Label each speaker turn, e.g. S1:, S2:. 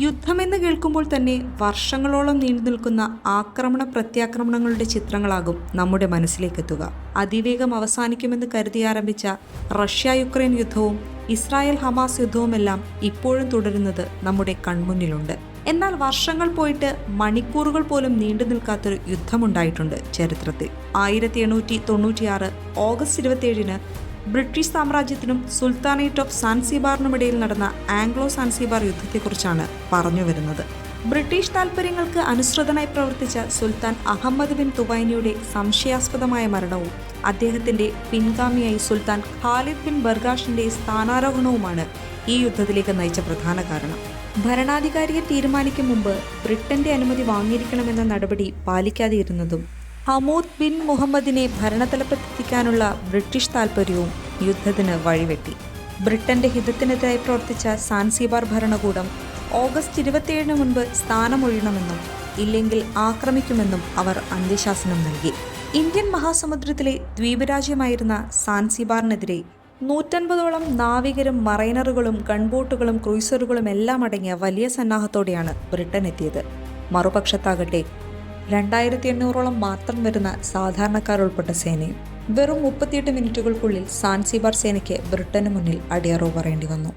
S1: യുദ്ധമെന്ന് കേൾക്കുമ്പോൾ തന്നെ വർഷങ്ങളോളം നീണ്ടു നിൽക്കുന്ന ആക്രമണ പ്രത്യാക്രമണങ്ങളുടെ ചിത്രങ്ങളാകും നമ്മുടെ മനസ്സിലേക്കെത്തുക. അതിവേഗം അവസാനിക്കുമെന്ന് കരുതി ആരംഭിച്ച റഷ്യ യുക്രൈൻ യുദ്ധവും ഇസ്രായേൽ ഹമാസ് യുദ്ധവുമെല്ലാം ഇപ്പോഴും തുടരുന്നത് നമ്മുടെ കൺമുന്നിലുണ്ട്. എന്നാൽ വർഷങ്ങൾ പോയിട്ട് മണിക്കൂറുകൾ പോലും നീണ്ടു നിൽക്കാത്തൊരു യുദ്ധമുണ്ടായിട്ടുണ്ട് ചരിത്രത്തിൽ. 1896 ഓഗസ്റ്റ് 27 ബ്രിട്ടീഷ് സാമ്രാജ്യത്തിനും സുൽത്താനേറ്റ് ഓഫ് സാൻസിബാറിനുമിടയിൽ നടന്ന ആംഗ്ലോ സാൻസിബാർ യുദ്ധത്തെക്കുറിച്ചാണ് പറഞ്ഞു വരുന്നത്. ബ്രിട്ടീഷ് താൽപ്പര്യങ്ങൾക്ക് അനുസൃതനായി പ്രവർത്തിച്ച സുൽത്താൻ അഹമ്മദ് ബിൻ തുവൈനിയുടെ സംശയാസ്പദമായ മരണവും അദ്ദേഹത്തിന്റെ പിൻഗാമിയായി സുൽത്താൻ ഖാലിദ് ബിൻ ബർഗാഷിന്റെ സ്ഥാനാരോഹണവുമാണ് ഈ യുദ്ധത്തിലേക്ക് നയിച്ച പ്രധാന കാരണം. ഭരണാധികാരിയെ തീരുമാനിക്കും മുമ്പ് ബ്രിട്ടന്റെ അനുമതി വാങ്ങിയിരിക്കണമെന്ന നടപടി പാലിക്കാതെയിരുന്നതും ഹമൂദ് ബിൻ മുഹമ്മദിനെ ഭരണതലപ്പത്തെത്തിക്കാനുള്ള ബ്രിട്ടീഷ് താൽപ്പര്യവും യുദ്ധത്തിന് വഴിവെട്ടി. ബ്രിട്ടന്റെ ഹിതത്തിനെതിരായി പ്രവർത്തിച്ച സാൻസിബാർ ഭരണകൂടം ഓഗസ്റ്റ് 27 മുൻപ് സ്ഥാനമൊഴിയണമെന്നും ഇല്ലെങ്കിൽ ആക്രമിക്കുമെന്നും അവർ അന്ത്യശാസനം നൽകി. ഇന്ത്യൻ മഹാസമുദ്രത്തിലെ ദ്വീപരാജ്യമായിരുന്ന സാൻസിബാറിനെതിരെ 150ഓളം നാവികരും മറൈനറുകളും ഗൺബോട്ടുകളും ക്രൂയിസറുകളും എല്ലാം അടങ്ങിയ വലിയ സന്നാഹത്തോടെയാണ് ബ്രിട്ടൻ എത്തിയത്. മറുപക്ഷത്താകട്ടെ 2800ഓളം മാത്രം വരുന്ന സാധാരണക്കാർ ഉൾപ്പെട്ട സേനയും. വെറും 38 മിനിറ്റുകൾക്കുള്ളിൽ സാൻസിബാർ സേനയ്ക്ക് ബ്രിട്ടന് മുന്നിൽ അടിയറവ് പറയേണ്ടി വന്നു.